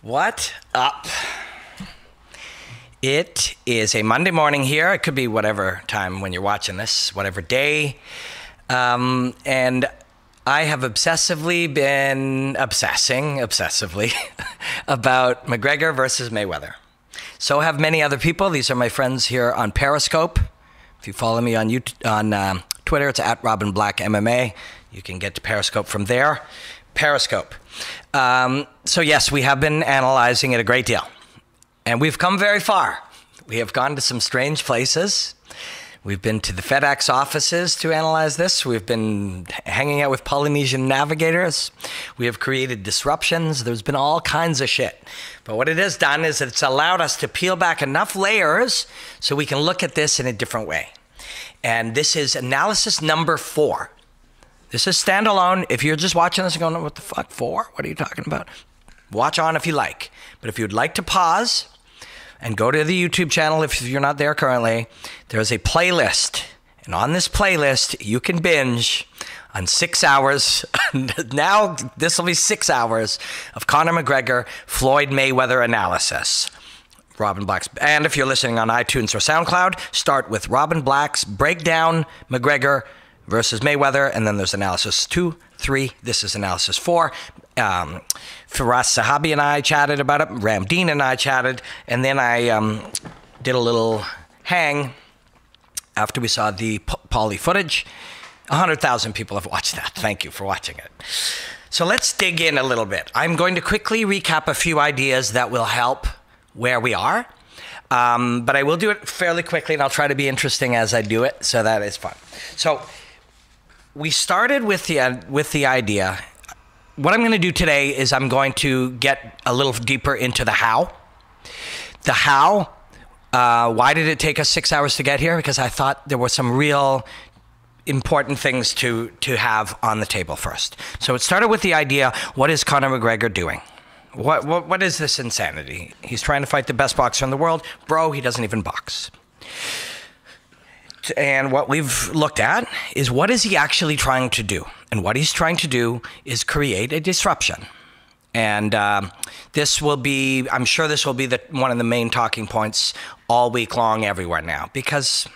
What up? It is a Monday morning here. It could be whatever time when you're watching this, whatever day. And I have been obsessing about McGregor versus Mayweather. So have many other people. These are my friends here on Periscope. If you follow me on Twitter, it's at Robin Black MMA. You can get to Periscope from there. Periscope. So yes, we have been analyzing it a great deal. And we've come very far. We have gone to some strange places. We've been to the FedEx offices to analyze this. We've been hanging out with Polynesian navigators. We have created disruptions. There's been all kinds of shit. But what it has done is it's allowed us to peel back enough layers so we can look at this in a different way. And this is analysis number 4. This is standalone. If you're just watching this and going, what the fuck, 4? What are you talking about? Watch on if you like. But if you'd like to pause and go to the YouTube channel, if you're not there currently, there's a playlist. And on this playlist, you can binge on 6 hours. Now, this will be 6 hours of Conor McGregor, Floyd Mayweather analysis. Robin Black's. And if you're listening on iTunes or SoundCloud, start with Robin Black's breakdown McGregor versus Mayweather, and then there's analysis 2, 3. This is analysis 4. Firas Sahabi and I chatted about it. Ramdeen and I chatted, and then I did a little hang after we saw the Pauly footage. 100,000 people have watched that. Thank you for watching it. So let's dig in a little bit. I'm going to quickly recap a few ideas that will help where we are. But I will do it fairly quickly, and I'll try to be interesting as I do it, so that is fun. So we started with the idea. What I'm going to do today is I'm going to get a little deeper into the how. The how, why did it take us 6 hours to get here? Because I thought there were some real important things to have on the table first. So it started with the idea, what is Conor McGregor doing? What is this insanity? He's trying to fight the best boxer in the world. Bro, he doesn't even box. And what we've looked at is what is he actually trying to do? And what he's trying to do is create a disruption. And this will be, I'm sure this will be one of the main talking points all week long everywhere now, because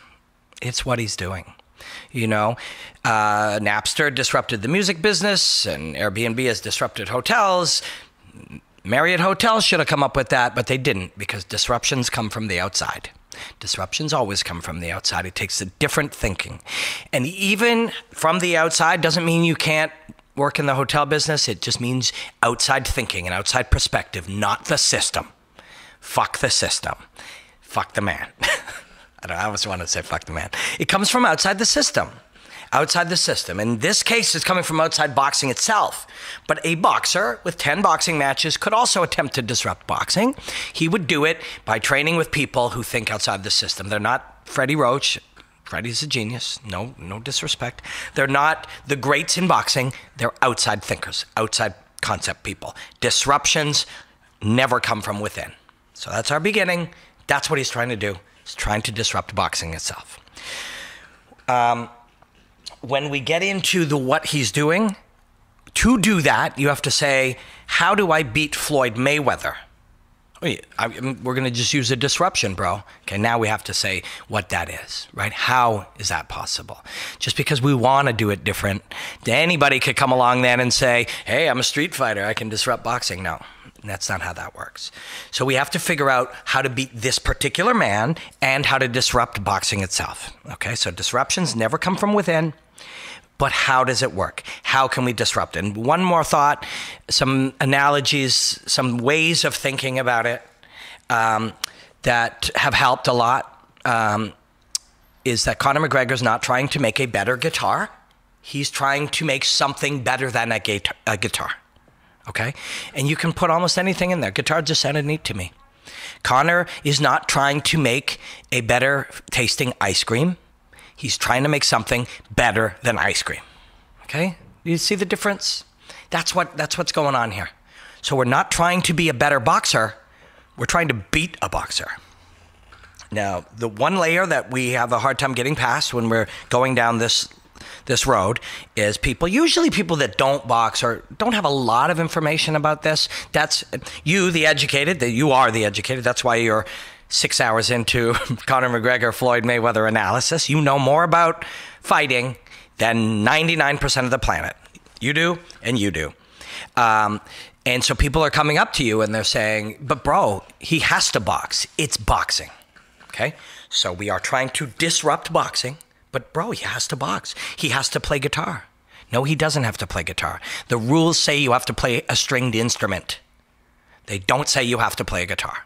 it's what he's doing. You know, Napster disrupted the music business, and Airbnb has disrupted hotels. Marriott Hotels should have come up with that, but they didn't, because disruptions come from the outside. Disruptions always come from the outside. It takes a different thinking. And even from the outside doesn't mean you can't work in the hotel business. It just means outside thinking and outside perspective, not the system. Fuck the system. Fuck the man. I always want to say fuck the man. It comes from outside the system. Outside the system. In this case, it's coming from outside boxing itself. But a boxer with 10 boxing matches could also attempt to disrupt boxing. He would do it by training with people who think outside the system. They're not Freddie Roach. Freddie's a genius. No disrespect. They're not the greats in boxing. They're outside thinkers, outside concept people. Disruptions never come from within. So that's our beginning. That's what he's trying to do. He's trying to disrupt boxing itself. When we get into what he's doing, to do that, you have to say, how do I beat Floyd Mayweather? We're going to just use a disruption, bro. Okay, now we have to say what that is, right? How is that possible? Just because we want to do it different, anybody could come along then and say, hey, I'm a street fighter. I can disrupt boxing. No, that's not how that works. So we have to figure out how to beat this particular man and how to disrupt boxing itself. Okay, so disruptions never come from within. But how does it work? How can we disrupt it? And one more thought, some analogies, some ways of thinking about it that have helped a lot is that Conor McGregor is not trying to make a better guitar. He's trying to make something better than a guitar. Okay? And you can put almost anything in there. Guitar just sounded neat to me. Conor is not trying to make a better tasting ice cream. He's trying to make something better than ice cream. Okay? You see the difference? That's what's going on here. So we're not trying to be a better boxer. We're trying to beat a boxer. Now, the one layer that we have a hard time getting past when we're going down this this road is usually people that don't box or don't have a lot of information about this. That's you, the educated, that you are the educated. That's why you're 6 hours into Conor McGregor, Floyd, Mayweather analysis. You know more about fighting than 99% of the planet. You do, and you do. And so people are coming up to you and they're saying, but bro, he has to box. It's boxing. Okay? So we are trying to disrupt boxing, but bro, he has to box. He has to play guitar. No, he doesn't have to play guitar. The rules say you have to play a stringed instrument. They don't say you have to play a guitar.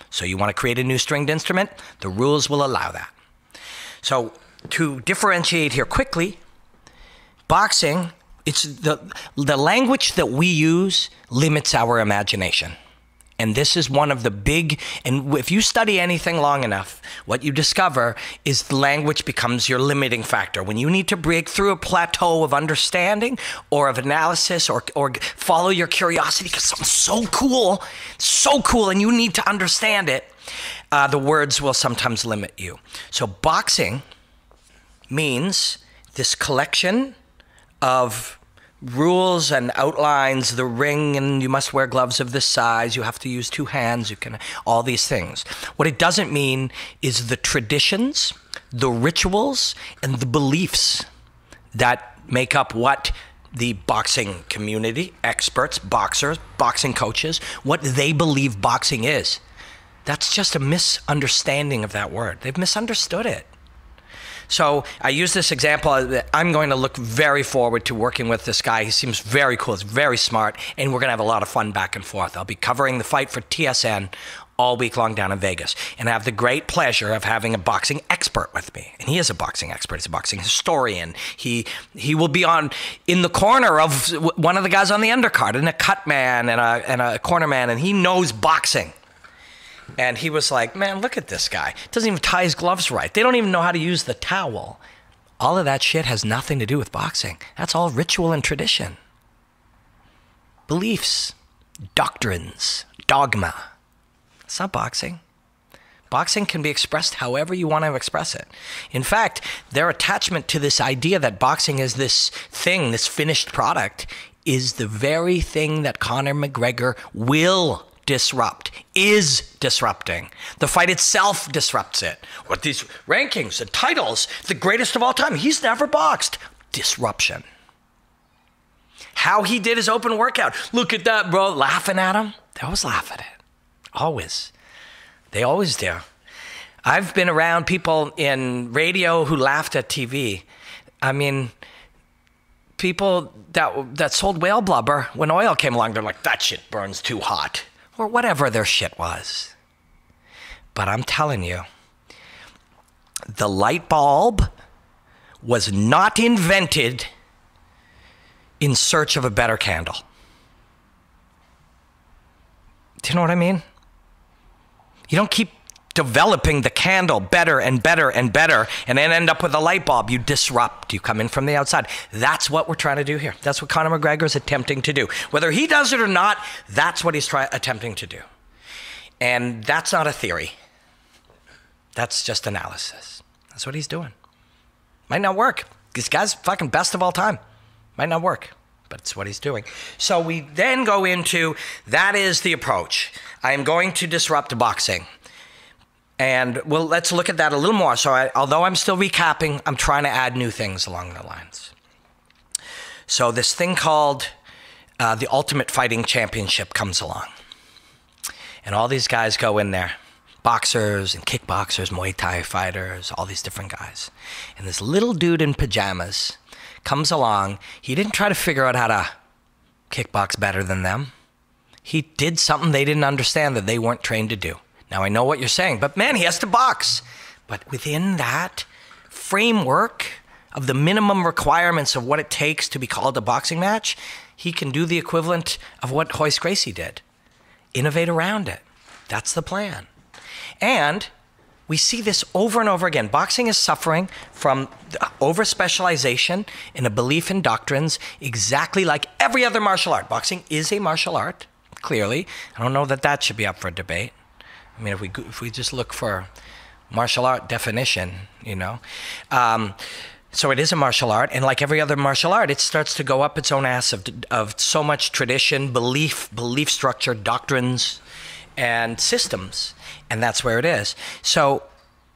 So you want to create a new stringed instrument? The rules will allow that. So to differentiate here quickly, boxing, it's the language that we use limits our imagination. And this is one of the big, and if you study anything long enough, what you discover is the language becomes your limiting factor. When you need to break through a plateau of understanding or of analysis or follow your curiosity because something's so cool, and you need to understand it, the words will sometimes limit you. So boxing means this collection of rules and outlines, the ring, and you must wear gloves of this size, you have to use 2 hands, all these things. What it doesn't mean is the traditions, the rituals, and the beliefs that make up what the boxing community, experts, boxers, boxing coaches, what they believe boxing is. That's just a misunderstanding of that word. They've misunderstood it. So I use this example. I'm going to look very forward to working with this guy. He seems very cool. He's very smart. And we're going to have a lot of fun back and forth. I'll be covering the fight for TSN all week long down in Vegas. And I have the great pleasure of having a boxing expert with me. And he is a boxing expert. He's a boxing historian. He will be in the corner of one of the guys on the undercard, and a cut man and a corner man. And he knows boxing. And he was like, man, look at this guy. Doesn't even tie his gloves right. They don't even know how to use the towel. All of that shit has nothing to do with boxing. That's all ritual and tradition. Beliefs, doctrines, dogma. It's not boxing. Boxing can be expressed however you want to express it. In fact, their attachment to this idea that boxing is this thing, this finished product, is the very thing that Conor McGregor will disrupt, is disrupting. The fight itself disrupts it. What these rankings and titles, the greatest of all time, he's never boxed. Disruption. How he did his open workout. Look at that, bro. Laughing at him. They always laugh at it. Always. They always do. I've been around people in radio who laughed at TV. I mean, people that sold whale blubber, when oil came along, they're like, that shit burns too hot. Or whatever their shit was. But I'm telling you, the light bulb was not invented in search of a better candle. Do you know what I mean? You don't keep developing the candle better and better and better and then end up with a light bulb. You disrupt. You come in from the outside. That's what we're trying to do here. That's what Conor McGregor is attempting to do. Whether he does it or not, that's what he's attempting to do. And that's not a theory. That's just analysis. That's what he's doing. Might not work. This guy's fucking best of all time. Might not work, but it's what he's doing. So we then go into, that is the approach. I am going to disrupt boxing. And well, let's look at that a little more. So although I'm still recapping, I'm trying to add new things along the lines. So this thing called the Ultimate Fighting Championship comes along. And all these guys go in there. Boxers and kickboxers, Muay Thai fighters, all these different guys. And this little dude in pajamas comes along. He didn't try to figure out how to kickbox better than them. He did something they didn't understand that they weren't trained to do. Now, I know what you're saying, but man, he has to box. But within that framework of the minimum requirements of what it takes to be called a boxing match, he can do the equivalent of what Royce Gracie did. Innovate around it. That's the plan. And we see this over and over again. Boxing is suffering from over-specialization in a belief in doctrines exactly like every other martial art. Boxing is a martial art, clearly. I don't know that that should be up for debate. I mean, if we just look for martial art definition, you know. So it is a martial art, and like every other martial art, it starts to go up its own ass of so much tradition, belief structure, doctrines, and systems, and that's where it is. So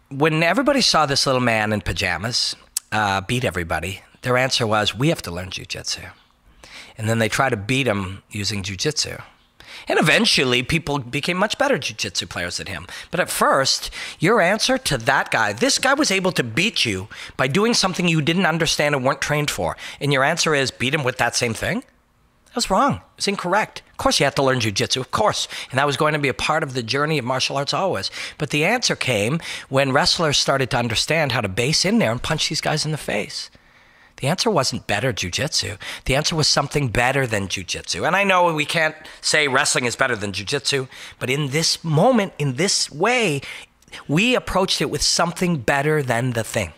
when everybody saw this little man in pajamas beat everybody, their answer was, we have to learn jiu-jitsu. And then they try to beat him using jiu-jitsu. And eventually, people became much better jiu-jitsu players than him. But at first, your answer to that guy, this guy was able to beat you by doing something you didn't understand and weren't trained for. And your answer is, beat him with that same thing? That was wrong. It's incorrect. Of course you have to learn jiu-jitsu, of course. And that was going to be a part of the journey of martial arts always. But the answer came when wrestlers started to understand how to base in there and punch these guys in the face. The answer wasn't better jiu-jitsu. The answer was something better than jiu-jitsu. And I know we can't say wrestling is better than jiu-jitsu, but in this moment, in this way, we approached it with something better than the thing.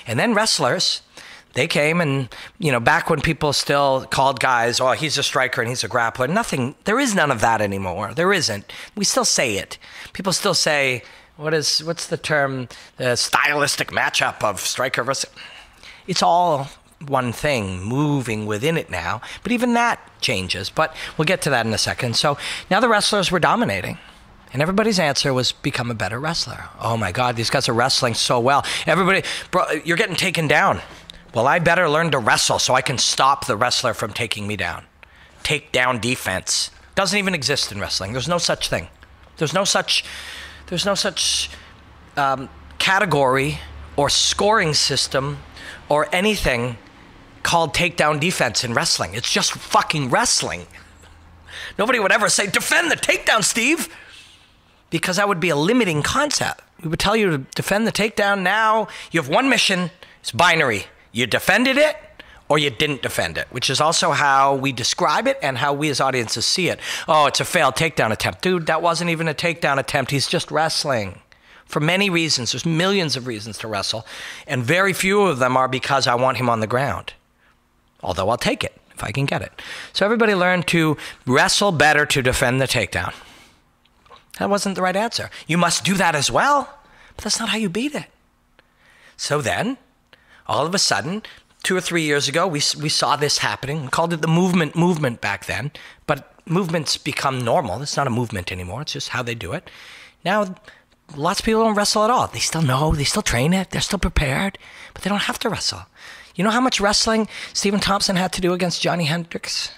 And then wrestlers, they came and, back when people still called guys, oh, he's a striker and he's a grappler. There is none of that anymore. There isn't. We still say it. People still say, what's the term? The stylistic matchup of striker versus... It's all one thing moving within it now, but even that changes. But we'll get to that in a second. So now the wrestlers were dominating, and everybody's answer was become a better wrestler. Oh my God, these guys are wrestling so well. Everybody, bro, you're getting taken down. Well, I better learn to wrestle so I can stop the wrestler from taking me down. Take-down defense doesn't even exist in wrestling. There's no such thing. There's no such category or scoring system or anything called takedown defense in wrestling. It's just fucking wrestling. Nobody would ever say, defend the takedown, Steve, because that would be a limiting concept. We would tell you to defend the takedown. Now you have one mission. It's binary. You defended it or you didn't defend it, which is also how we describe it and how we as audiences see it. Oh, it's a failed takedown attempt. Dude, that wasn't even a takedown attempt. He's just wrestling. For many reasons. There's millions of reasons to wrestle, and very few of them are because I want him on the ground. Although I'll take it if I can get it. So everybody learned to wrestle better to defend the takedown. That wasn't the right answer. You must do that as well, but that's not how you beat it. So then, all of a sudden, 2 or 3 years ago, we saw this happening. We called it the movement back then, but movements become normal. It's not a movement anymore. It's just how they do it. Now, lots of people don't wrestle at all. They still know, they still train it, they're still prepared, but they don't have to wrestle. You know how much wrestling Stephen Thompson had to do against Johnny Hendricks?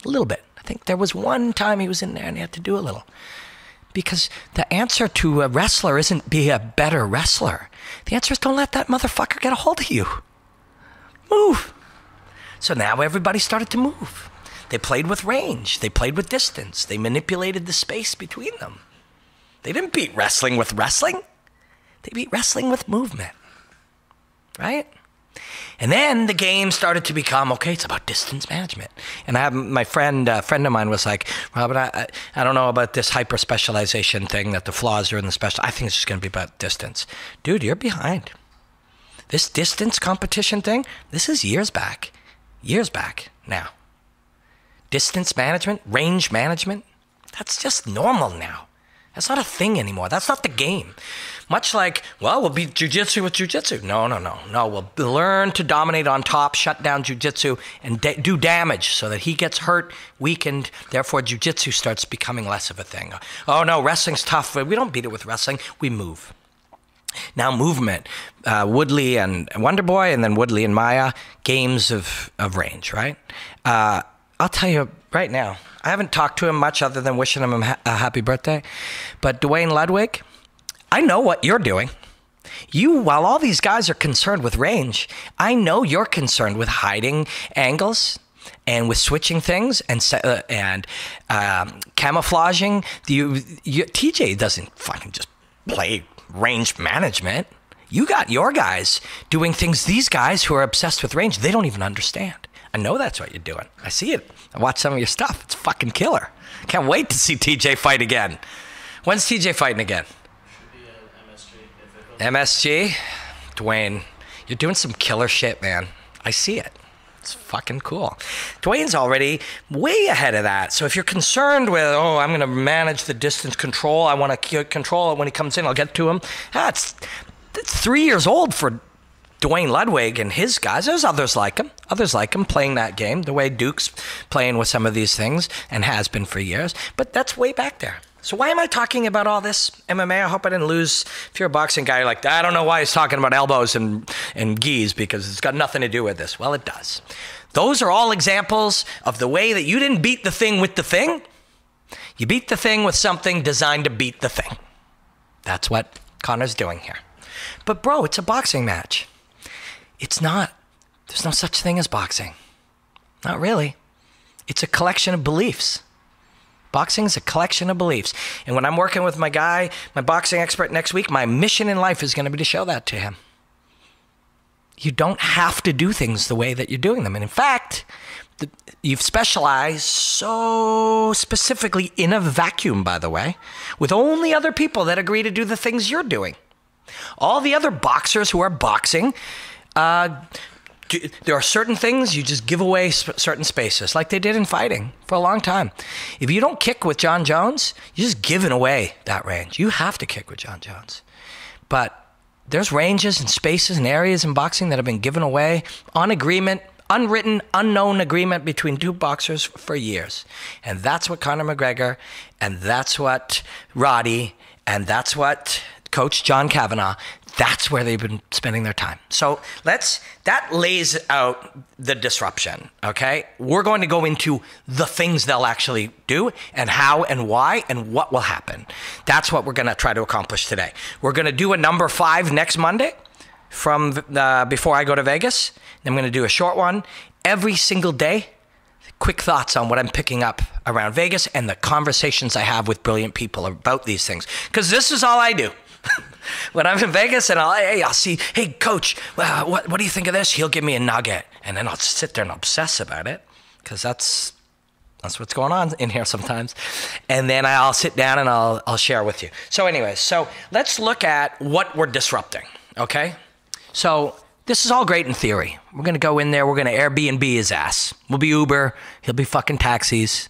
A little bit. I think there was one time he was in there and he had to do a little. Because the answer to a wrestler isn't be a better wrestler. The answer is don't let that motherfucker get a hold of you. Move. So now everybody started to move. They played with range. They played with distance. They manipulated the space between them. They didn't beat wrestling with wrestling. They beat wrestling with movement, right? And then the game started to become, okay, it's about distance management. And I have my friend, a friend of mine was like, Robert, I don't know about this hyper-specialization thing that the flaws are in the special. I think it's just going to be about distance. Dude, you're behind. This distance competition thing, this is years back now. Distance management, range management, that's just normal now. That's not a thing anymore. That's not the game. Much like, well, we'll beat jiu-jitsu with jiu-jitsu. No. We'll learn to dominate on top, shut down jiu-jitsu, and do damage so that he gets hurt, weakened. Therefore, jiu-jitsu starts becoming less of a thing. Oh, no, wrestling's tough. We don't beat it with wrestling. We move. Now, movement. Woodley and Wonderboy, and then Woodley and Maya, games of range, right? I'll tell you right now, I haven't talked to him much other than wishing him a happy birthday. But Dwayne Ludwig, I know what you're doing. While all these guys are concerned with range, I know you're concerned with hiding angles and with switching things and camouflaging. TJ doesn't fucking just play range management. You got your guys doing things these guys who are obsessed with range, they don't even understand. I know that's what you're doing. I see it. I watch some of your stuff. It's fucking killer. Can't wait to see TJ fight again. When's TJ fighting again? Should be an MSG. MSG? Dwayne, you're doing some killer shit, man. I see it. It's fucking cool. Dwayne's already way ahead of that. So if you're concerned with, I'm going to manage the distance control, I want to control it when he comes in, I'll get to him. That's 3 years old for Dwayne Ludwig and his guys, there's others like him playing that game, the way Duke's playing with some of these things and has been for years. But that's way back there. So why am I talking about all this MMA? I hope I didn't lose. If you're a boxing guy, you're like, I don't know why he's talking about elbows and gis because it's got nothing to do with this. Well, it does. Those are all examples of the way that you didn't beat the thing with the thing. You beat the thing with something designed to beat the thing. That's what Conor's doing here. But bro, it's a boxing match. It's not. There's no such thing as boxing. Not really. It's a collection of beliefs. Boxing is a collection of beliefs. And when I'm working with my guy, my boxing expert next week, my mission in life is going to be to show that to him. You don't have to do things the way that you're doing them. And in fact, you've specialized so specifically in a vacuum, by the way, with only other people that agree to do the things you're doing. All the other boxers who are boxing, there are certain things you just give away certain spaces, like they did in fighting for a long time. If you don't kick with John Jones, you're just giving away that range. You have to kick with John Jones. But there's ranges and spaces and areas in boxing that have been given away on agreement, unwritten, unknown agreement between two boxers for years. And that's what Conor McGregor, and that's what Roddy, and that's what Coach John Kavanagh, that's where they've been spending their time. So that lays out the disruption, okay? We're going to go into the things they'll actually do and how and why and what will happen. That's what we're going to try to accomplish today. We're going to do a number 5 next Monday from before I go to Vegas. I'm going to do a short one every single day. Quick thoughts on what I'm picking up around Vegas and the conversations I have with brilliant people about these things. Because this is all I do. When I'm in Vegas and I'll see, hey, coach, what do you think of this? He'll give me a nugget. And then I'll sit there and obsess about it because that's what's going on in here sometimes. And then I'll sit down and I'll share with you. So anyways, so let's look at what we're disrupting, okay? So this is all great in theory. We're going to go in there. We're going to Airbnb his ass. We'll be Uber. He'll be fucking taxis,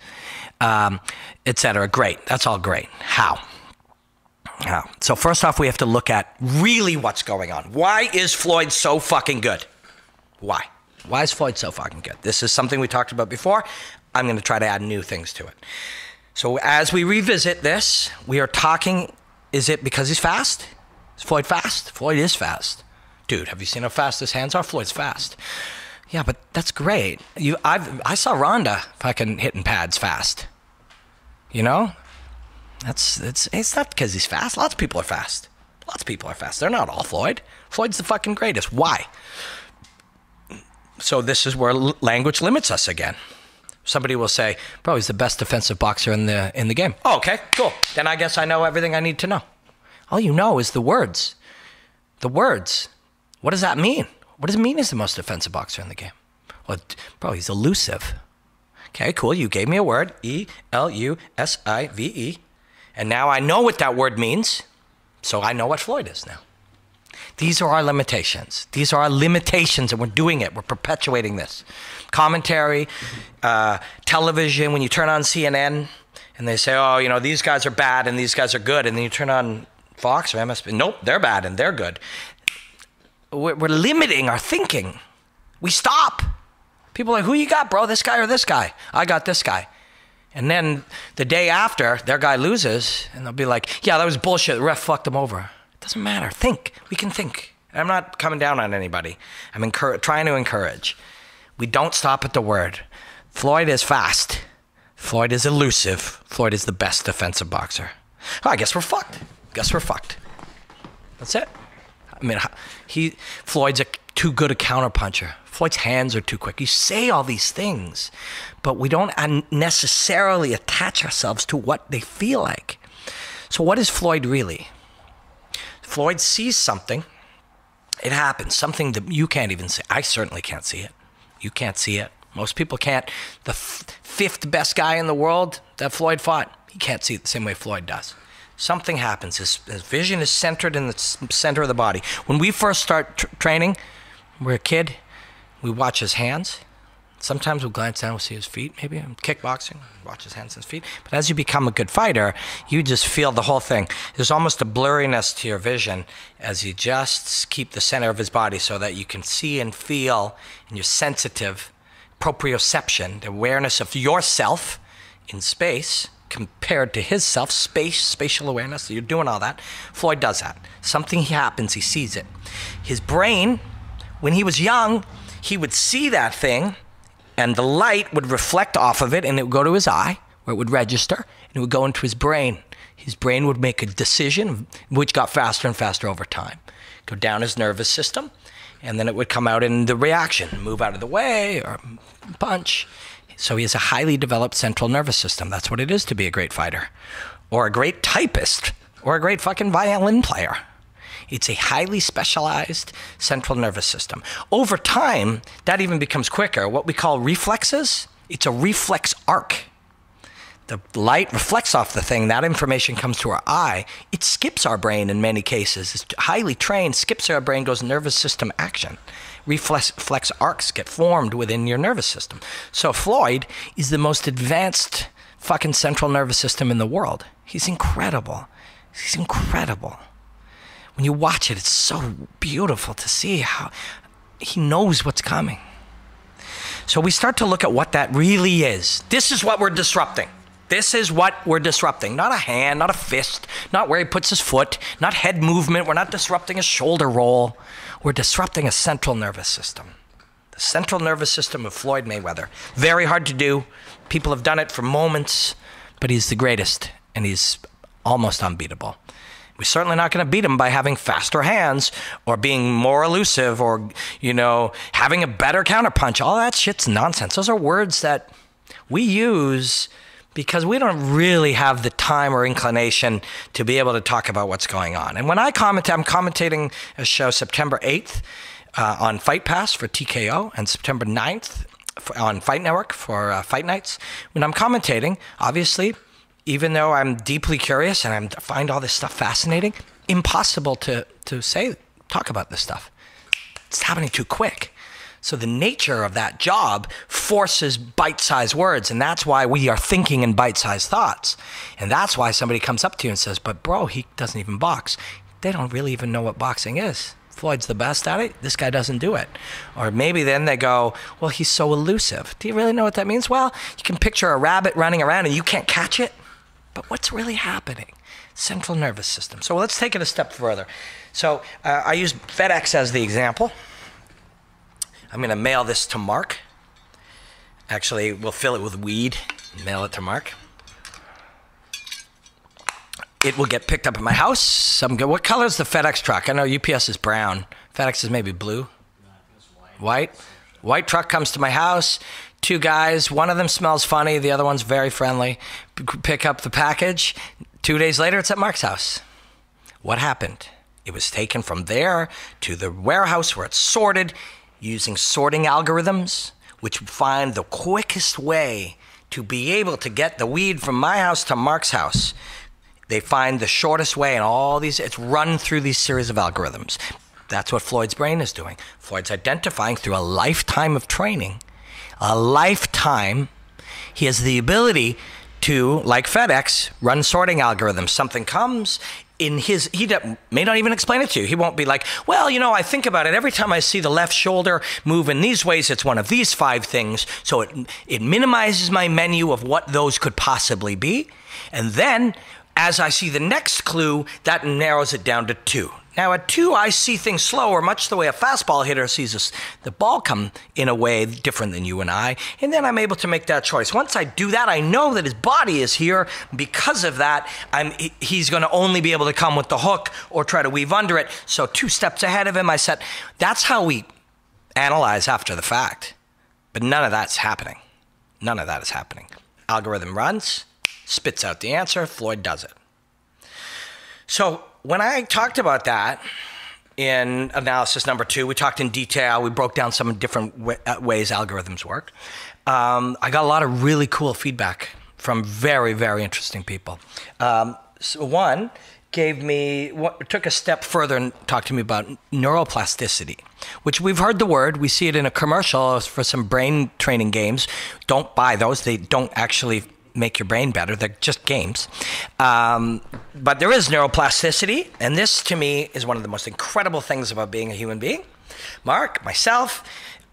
etc. Great. That's all great. How? So first off, we have to look at really what's going on. Why is Floyd so fucking good? Why? Why is Floyd so fucking good? This is something we talked about before. I'm going to try to add new things to it. So as we revisit this, we are talking, is it because he's fast? Is Floyd fast? Floyd is fast. Dude, have you seen how fast his hands are? Floyd's fast. Yeah, but that's great. I saw Ronda fucking hitting pads fast. You know? It's not because he's fast. Lots of people are fast. They're not all Floyd. Floyd's the fucking greatest. Why? So this is where language limits us again. Somebody will say, bro, he's the best defensive boxer in the game. Oh, okay, cool. Then I guess I know everything I need to know. All you know is the words. The words. What does that mean? What does it mean he's the most defensive boxer in the game? Well, bro, he's elusive. Okay, cool. You gave me a word. E-L-U-S-I-V-E. And now I know what that word means, so I know what Floyd is now. These are our limitations. These are our limitations, and we're doing it. We're perpetuating this. Commentary, television, when you turn on CNN, and they say, oh, you know, these guys are bad and these guys are good, and then you turn on Fox or MSP, nope, they're bad and they're good. We're limiting our thinking. We stop. People are like, who you got, bro, this guy or this guy? I got this guy. And then the day after, their guy loses, and they'll be like, yeah, that was bullshit. The ref fucked them over. It doesn't matter. Think. We can think. I'm not coming down on anybody. I'm trying to encourage. We don't stop at the word. Floyd is fast. Floyd is elusive. Floyd is the best defensive boxer. Oh, I guess we're fucked. That's it. I mean, Floyd's too good a counterpuncher. Floyd's hands are too quick. You say all these things, but we don't necessarily attach ourselves to what they feel like. So what is Floyd really? Floyd sees something. It happens. Something that you can't even see. I certainly can't see it. You can't see it. Most people can't. The fifth best guy in the world that Floyd fought, he can't see it the same way Floyd does. Something happens. His vision is centered in the center of the body. When we first start training, we're a kid, we watch his hands. Sometimes we'll glance down, we'll see his feet, maybe in kickboxing, watch his hands and his feet. But as you become a good fighter, you just feel the whole thing. There's almost a blurriness to your vision as you just keep the center of his body so that you can see and feel, and you're sensitive, proprioception, the awareness of yourself in space compared to his self, spatial awareness. So you're doing all that. Floyd does that. Something happens, he sees it. His brain, when he was young, he would see that thing, and the light would reflect off of it, and it would go to his eye, where it would register, and it would go into his brain. His brain would make a decision, which got faster and faster over time. Go down his nervous system, and then it would come out in the reaction, move out of the way, or punch. So he has a highly developed central nervous system. That's what it is to be a great fighter, or a great typist, or a great fucking violin player. It's a highly specialized central nervous system. Over time, that even becomes quicker. What we call reflexes, it's a reflex arc. The light reflects off the thing. That information comes to our eye. It skips our brain in many cases. It's highly trained, skips our brain, goes nervous system action. Reflex arcs get formed within your nervous system. So Floyd is the most advanced fucking central nervous system in the world. He's incredible. He's incredible. When you watch it, it's so beautiful to see how he knows what's coming. So we start to look at what that really is. This is what we're disrupting. This is what we're disrupting. Not a hand, not a fist, not where he puts his foot, not head movement. We're not disrupting a shoulder roll. We're disrupting a central nervous system. The central nervous system of Floyd Mayweather. Very hard to do. People have done it for moments, but he's the greatest, and he's almost unbeatable. We're certainly not going to beat him by having faster hands or being more elusive or, you know, having a better counterpunch. All that shit's nonsense. Those are words that we use because we don't really have the time or inclination to be able to talk about what's going on. And when I comment, I'm commentating a show September 8th on Fight Pass for TKO and September 9th on Fight Network for Fight Nights. When I'm commentating, obviously, even though I'm deeply curious and I find all this stuff fascinating, impossible to talk about this stuff. It's happening too quick. So the nature of that job forces bite-sized words, and that's why we are thinking in bite-sized thoughts. And that's why somebody comes up to you and says, but bro, he doesn't even box. They don't really even know what boxing is. Floyd's the best at it. This guy doesn't do it. Or maybe then they go, well, he's so elusive. Do you really know what that means? Well, you can picture a rabbit running around and you can't catch it. But what's really happening? Central nervous system. So let's take it a step further. So I use FedEx as the example. I'm going to mail this to Mark. Actually, we'll fill it with weed and mail it to Mark. It will get picked up at my house. What color is the FedEx truck? I know UPS is brown. FedEx is maybe blue. White. White truck comes to my house. 2 guys, one of them smells funny, the other one's very friendly. Pick up the package. 2 days later, it's at Mark's house. What happened? It was taken from there to the warehouse where it's sorted using sorting algorithms, which find the quickest way to be able to get the weed from my house to Mark's house. They find the shortest way, and all these, it's run through these series of algorithms. That's what Floyd's brain is doing. Floyd's identifying through a lifetime of training. A lifetime, he has the ability to, like FedEx, run sorting algorithms. Something comes in his, he may not even explain it to you. He won't be like, well, you know, I think about it. Every time I see the left shoulder move in these ways, it's one of these 5 things. So it minimizes my menu of what those could possibly be. And then as I see the next clue, that narrows it down to 2. Now at 2, I see things slower, much the way a fastball hitter sees the ball come in a way different than you and I, and then I'm able to make that choice. Once I do that, I know that his body is here. Because of that, he's going to only be able to come with the hook or try to weave under it. So 2 steps ahead of him, I said, that's how we analyze after the fact. But none of that's happening. None of that is happening. Algorithm runs, spits out the answer, Floyd does it. So when I talked about that in analysis number 2, we talked in detail. We broke down some different ways algorithms work. I got a lot of really cool feedback from very, very interesting people. So one took a step further and talked to me about neuroplasticity, which we've heard the word. We see it in a commercial for some brain training games. Don't buy those. They don't actually make your brain better. They're just games. But there is neuroplasticity, and this to me is one of the most incredible things about being a human being. Mark, myself,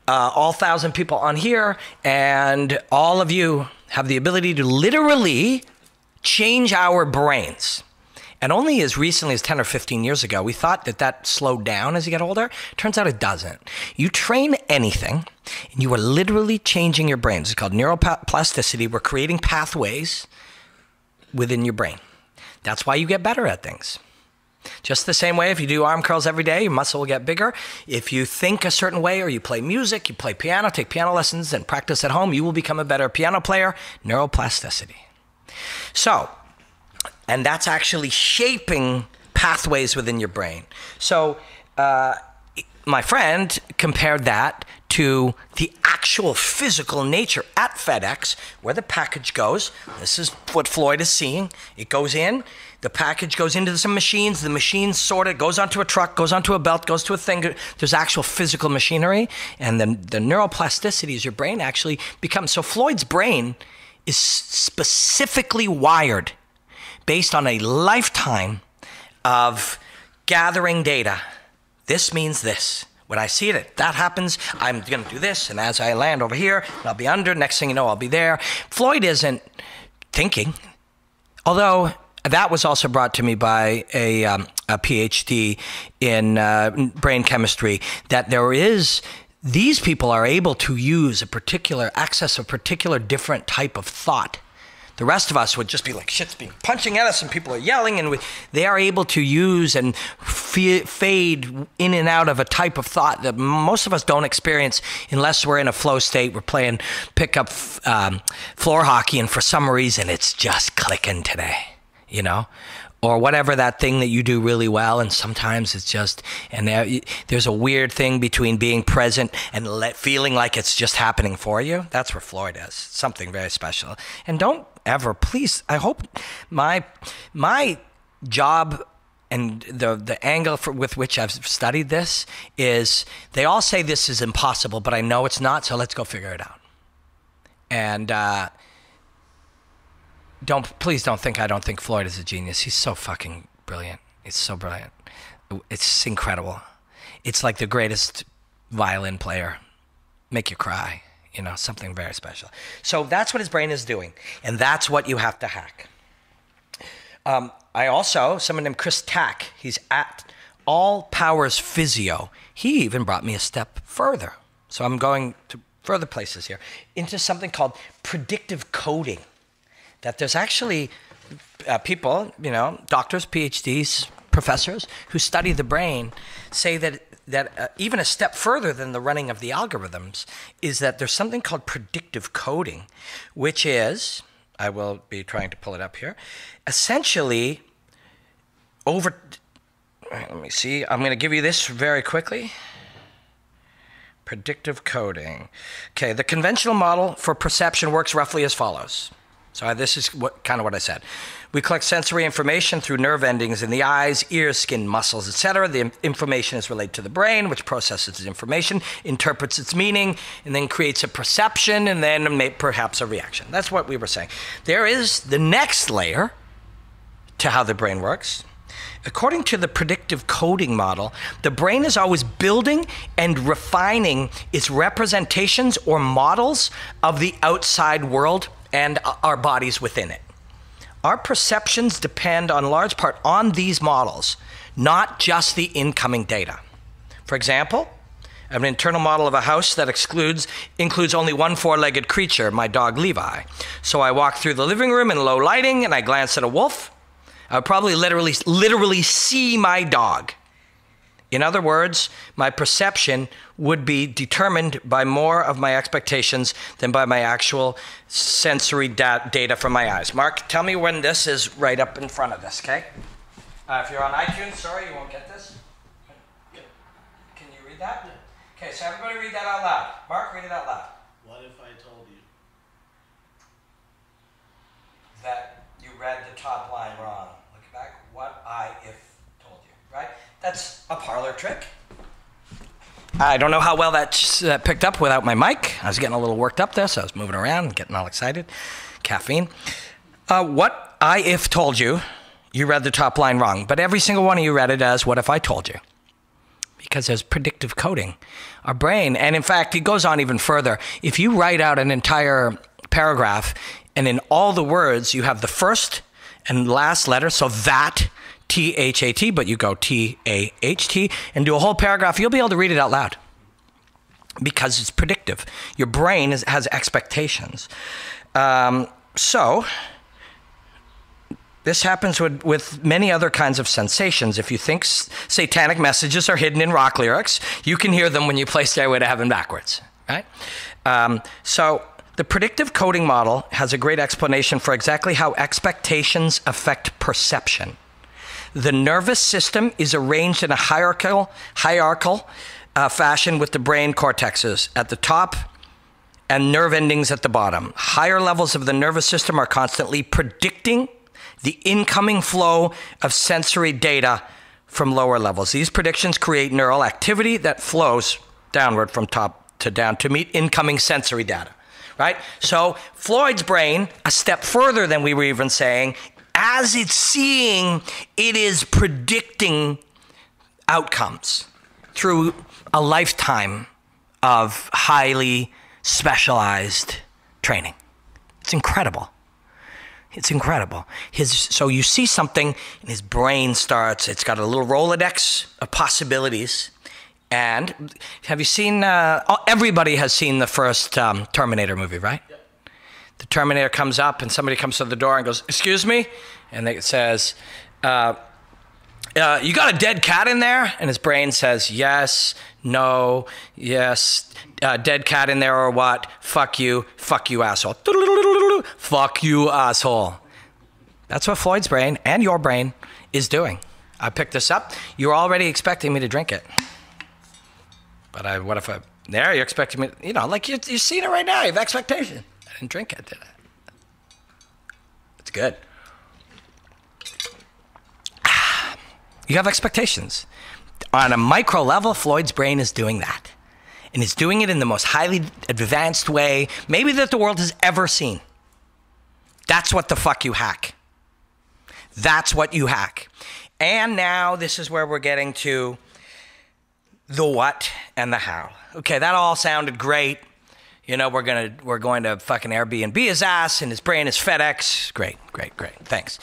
all 1,000 people on here, and all of you have the ability to literally change our brains. And only as recently as 10 or 15 years ago, we thought that slowed down as you get older. Turns out it doesn't. You train anything, and you are literally changing your brain. It's called neuroplasticity. We're creating pathways within your brain. That's why you get better at things. Just the same way, if you do arm curls every day, your muscle will get bigger. If you think a certain way, or you play music, you play piano, take piano lessons, and practice at home, you will become a better piano player. Neuroplasticity. So, and that's actually shaping pathways within your brain. So my friend compared that to the actual physical nature at FedEx, where the package goes. This is what Floyd is seeing. It goes in. The package goes into some machines. The machines sort it, goes onto a truck, goes onto a belt, goes to a thing. There's actual physical machinery. And then the neuroplasticity is your brain actually becomes. So Floyd's brain is specifically wired based on a lifetime of gathering data. This means this. When I see it, that happens, I'm going to do this, and as I land over here, I'll be under, next thing you know, I'll be there. Floyd isn't thinking, although that was also brought to me by a PhD in brain chemistry, that these people are able to use access a particular different type of thought. The rest of us would just be like, shit's being punching at us and people are yelling, and they are able to use and fade in and out of a type of thought that most of us don't experience unless we're in a flow state. We're playing pickup floor hockey, and for some reason it's just clicking today, you know? Or whatever that thing that you do really well, and sometimes it's just, and there's a weird thing between being present and feeling like it's just happening for you. That's where Floyd is, something very special. And don't ever, please, I hope my job and the angle with which I've studied this is, they all say this is impossible, but I know it's not, so let's go figure it out. And please don't think I don't think Floyd is a genius. He's so fucking brilliant. It's so brilliant. It's incredible. It's like the greatest violin player. Make you cry, you know, something very special. So that's what his brain is doing, and that's what you have to hack. Someone named Chris Tack, he's at All Powers Physio. He even brought me a step further. So I'm going to further places here, into something called predictive coding. That there's actually people, you know, doctors, PhDs, professors who study the brain say that even a step further than the running of the algorithms is that there's something called predictive coding, which is, I will be trying to pull it up here, essentially let me see, I'm going to give you this very quickly. Predictive coding. Okay, the conventional model for perception works roughly as follows. So this is kind of what I said. We collect sensory information through nerve endings in the eyes, ears, skin, muscles, etc. The information is relayed to the brain, which processes the information, interprets its meaning, and then creates a perception, and then perhaps a reaction. That's what we were saying. There is the next layer to how the brain works. According to the predictive coding model, the brain is always building and refining its representations or models of the outside world and our bodies within it. Our perceptions depend on large part on these models, not just the incoming data. For example, I have an internal model of a house that includes only one four-legged creature, my dog Levi. So I walk through the living room in low lighting and I glance at a wolf. I would probably literally see my dog. In other words, my perception would be determined by more of my expectations than by my actual sensory data from my eyes. Mark, tell me when this is right up in front of this, okay? If you're on iTunes, sorry, you won't get this. Can you read that? Okay, so everybody read that out loud. Mark, read it out loud. What if I told you? That you read the top line wrong. Look back. What I if told you, right? That's a parlor trick. I don't know how well that picked up without my mic. I was getting a little worked up there, so I was moving around, getting all excited. Caffeine. What I if told you, you read the top line wrong, but every single one of you read it as what if I told you? Because there's predictive coding. Our brain, and in fact, it goes on even further. If you write out an entire paragraph, and in all the words, you have the first and last letter, so that, T-H-A-T, but you go T-A-H-T, and do a whole paragraph, you'll be able to read it out loud. Because it's predictive. Your brain has expectations. So, this happens with many other kinds of sensations. If you think satanic messages are hidden in rock lyrics, you can hear them when you play Stairway to Heaven backwards, right? So the predictive coding model has a great explanation for exactly how expectations affect perception. The nervous system is arranged in a hierarchical fashion with the brain cortexes at the top and nerve endings at the bottom. Higher levels of the nervous system are constantly predicting the incoming flow of sensory data from lower levels. These predictions create neural activity that flows downward from top to down to meet incoming sensory data, right? So Floyd's brain, a step further than we were even saying, as it's seeing, it is predicting outcomes through a lifetime of highly specialized training. It's incredible. It's incredible. So you see something, and his brain starts, it's got a little Rolodex of possibilities. And have you seen, everybody has seen the first Terminator movie, right? Yep. The Terminator comes up, and somebody comes to the door and goes, "Excuse me?" And it says, "You got a dead cat in there?" And his brain says, "Yes, no, yes, dead cat in there or what? Fuck you, asshole. Fuck you, asshole." That's what Floyd's brain and your brain is doing. I picked this up. You're already expecting me to drink it. But what if there you're expecting me, like you're seeing it right now. You have expectation. I didn't drink it, did I? It's good. You have expectations. On a micro level, Floyd's brain is doing that. And it's doing it in the most highly advanced way, maybe that the world has ever seen. That's what the fuck you hack. That's what you hack. And now this is where we're getting to the what and the how. Okay, that all sounded great. We're going to fucking Airbnb his ass, and his brain is FedEx. Great. Thanks.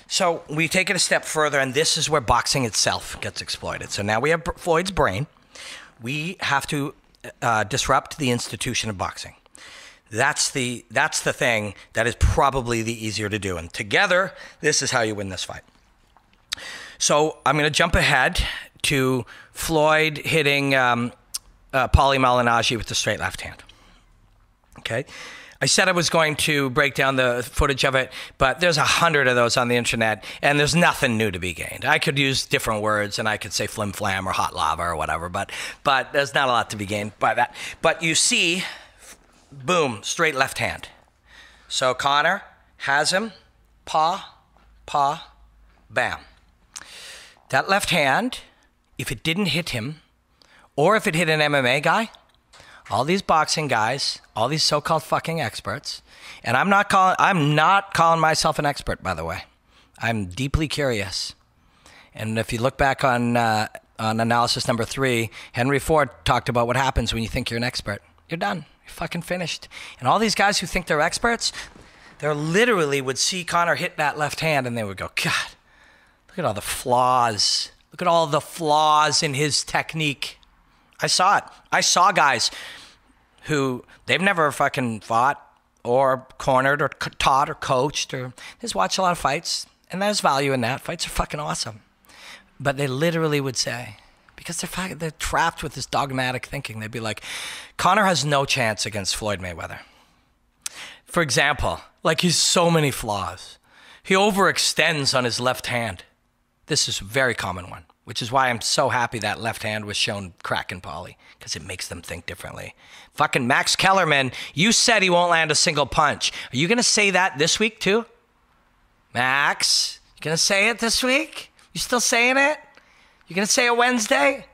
So we take it a step further, and this is where boxing itself gets exploited. So now we have Floyd's brain. We have to disrupt the institution of boxing. That's the thing that is probably the easier to do. And together, this is how you win this fight. So I'm going to jump ahead to Floyd hitting Paulie Malignaggi with the straight left hand. Okay. I said I was going to break down the footage of it, but there's 100 of those on the internet, and there's nothing new to be gained. I could use different words, and I could say flim flam or hot lava or whatever, but there's not a lot to be gained by that. But you see, boom, straight left hand. So Conor has him, paw, bam. That left hand, if it didn't hit him, or if it hit an MMA guy, all these boxing guys, all these so-called fucking experts, and I'm not calling myself an expert, by the way. I'm deeply curious. And if you look back on analysis number 3, Henry Ford talked about what happens when you think you're an expert. You're done. You're fucking finished. And all these guys who think they're experts, they literally would see Conor hit that left hand, and they would go, God, look at all the flaws. Look at all the flaws in his technique. I saw it. I saw guys who they've never fucking fought or cornered or taught or coached or just watched a lot of fights, and there's value in that. Fights are fucking awesome. But they literally would say, because they're trapped with this dogmatic thinking, they'd be like, Conor has no chance against Floyd Mayweather. For example, like he's so many flaws. He overextends on his left hand. This is a very common one, which is why I'm so happy that left hand was shown cracking Paulie, because it makes them think differently. Fucking Max Kellerman, you said he won't land a single punch. Are you going to say that this week too? Max, You gonna say it this week? You still saying it? You gonna say it Wednesday?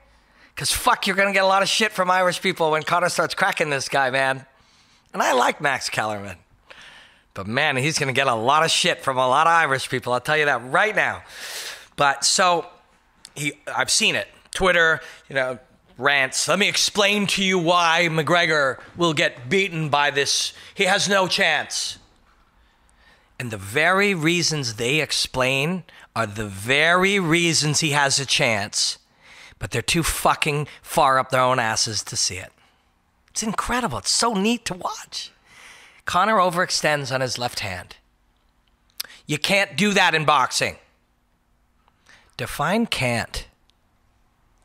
Because fuck, you're gonna get a lot of shit from Irish people when Conor starts cracking this guy, man. And I like Max Kellerman. But man, he's gonna get a lot of shit from a lot of Irish people. I'll tell you that right now. But so, I've seen it. Twitter, rants. Let me explain to you why McGregor will get beaten by this. He has no chance. And the very reasons they explain are the very reasons he has a chance. But they're too fucking far up their own asses to see it. It's incredible. It's so neat to watch. Conor overextends on his left hand. You can't do that in boxing. Define can't.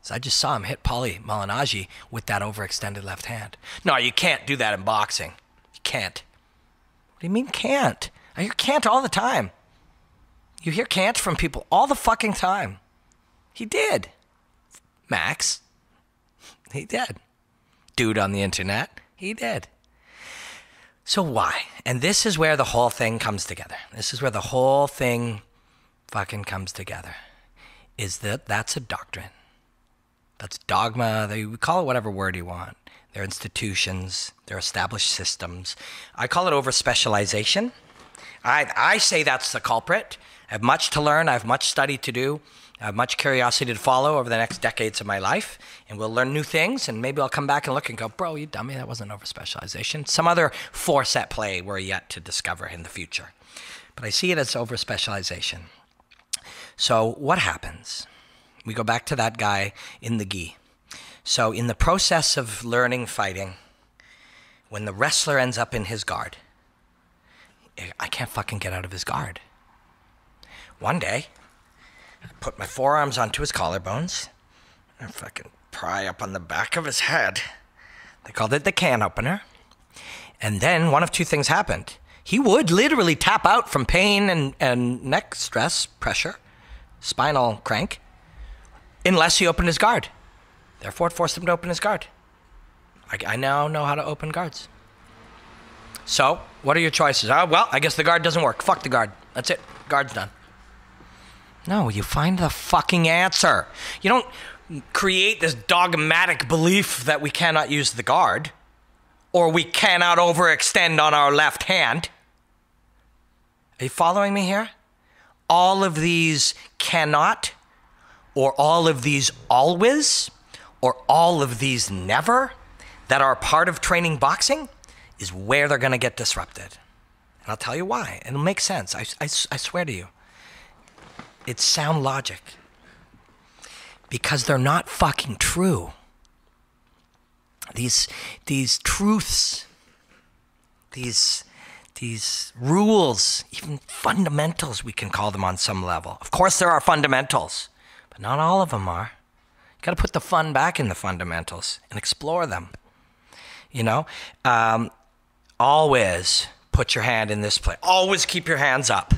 So I just saw him hit Paulie Malignaggi with that overextended left hand. No, you can't do that in boxing. You can't. What do you mean can't? I hear can't all the time. You hear can't from people all the fucking time. He did. Max. He did. Dude on the internet. He did. So why? And this is where the whole thing comes together. This is where the whole thing fucking comes together. Is that's a doctrine. That's dogma. They call it whatever word you want. They're institutions. They're established systems. I call it over-specialization. I say that's the culprit. I have much to learn. I have much study to do. I have much curiosity to follow over the next decades of my life. And we'll learn new things. And maybe I'll come back and look and go, bro, you dummy, that wasn't over-specialization. Some other force at play we're yet to discover in the future. But I see it as over-specialization. So what happens? We go back to that guy in the gi. So in the process of learning fighting, when the wrestler ends up in his guard, I can't fucking get out of his guard. One day, I put my forearms onto his collarbones and fucking pry up on the back of his head. They called it the can opener. And then one of two things happened. He would literally tap out from pain and neck stress, pressure, spinal crank, unless he opened his guard. Therefore, it forced him to open his guard. I now know how to open guards. So, what are your choices? Well, I guess the guard doesn't work. Fuck the guard. That's it. Guard's done. No, you find the fucking answer. You don't create this dogmatic belief that we cannot use the guard or we cannot overextend on our left hand. Are you following me here? All of these cannot, or all of these always, or all of these never that are part of training boxing is where they're going to get disrupted. And I'll tell you why. And it'll make sense. I swear to you. It's sound logic. Because they're not fucking true. These truths, these rules, even fundamentals, we can call them on some level. Of course there are fundamentals, but not all of them are. You got to put the fun back in the fundamentals and explore them. Always put your hand in this place. Always keep your hands up.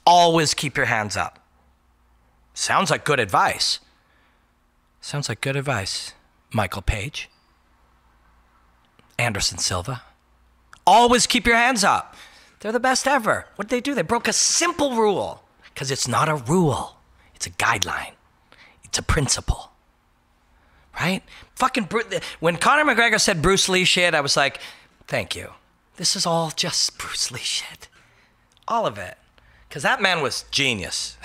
Always keep your hands up. Sounds like good advice. Sounds like good advice. Michael Page. Anderson Silva. Always keep your hands up. They're the best ever. What did they do? They broke a simple rule. Because it's not a rule. It's a guideline. It's a principle. Right? When Conor McGregor said Bruce Lee shit, I was like, thank you. This is all just Bruce Lee shit. All of it. Because that man was genius.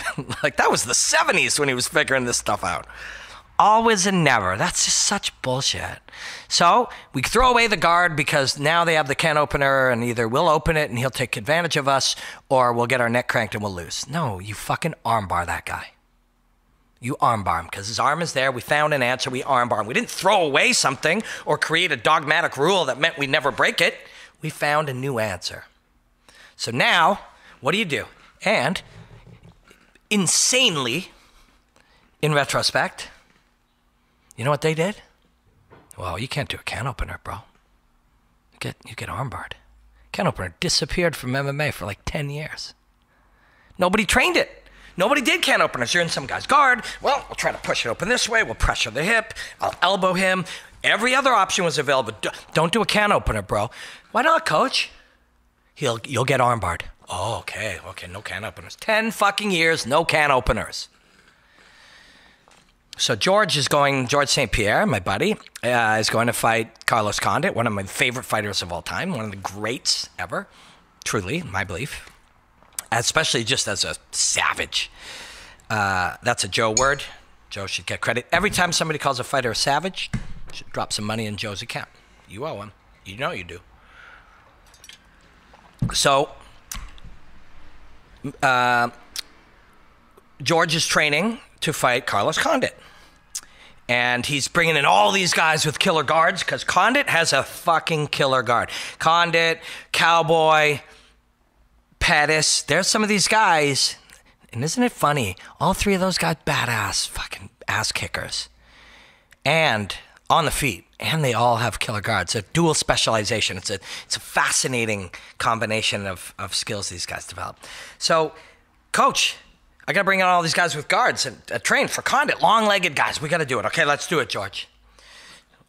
Like, that was the 70s when he was figuring this stuff out. Always and never. That's just such bullshit. So we throw away the guard because now they have the can opener and either we'll open it and he'll take advantage of us or we'll get our neck cranked and we'll lose. No, you fucking armbar that guy. You armbar him because his arm is there. We found an answer. We armbar him. We didn't throw away something or create a dogmatic rule that meant we never break it. We found a new answer. So now, what do? And insanely, in retrospect, you know what they did? Well, you can't do a can opener, bro. You get armbarred. Can opener disappeared from MMA for like 10 years. Nobody trained it. Nobody did can openers. You're in some guy's guard. Well, we'll try to push it open this way. We'll pressure the hip. I'll elbow him. Every other option was available. Don't do a can opener, bro. Why not, coach? You'll get armbarred. Oh, okay, no can openers. 10 fucking years, no can openers. So George St. Pierre, my buddy, is going to fight Carlos Condit, one of my favorite fighters of all time, one of the greats ever, truly, my belief, especially just as a savage. That's a Joe word. Joe should get credit. Every time somebody calls a fighter a savage, should drop some money in Joe's account. You owe him. You know you do. So, George is training to fight Carlos Condit. And he's bringing in all these guys with killer guards because Condit has a fucking killer guard. Condit, Cowboy, Pettis. There's some of these guys. And isn't it funny? All three of those guys, badass fucking ass kickers. And on the feet. And they all have killer guards. A dual specialization. It's a fascinating combination of skills these guys develop. So, coach, I got to bring in all these guys with guards and train for Condit. Long-legged guys. We got to do it. Okay, let's do it, George.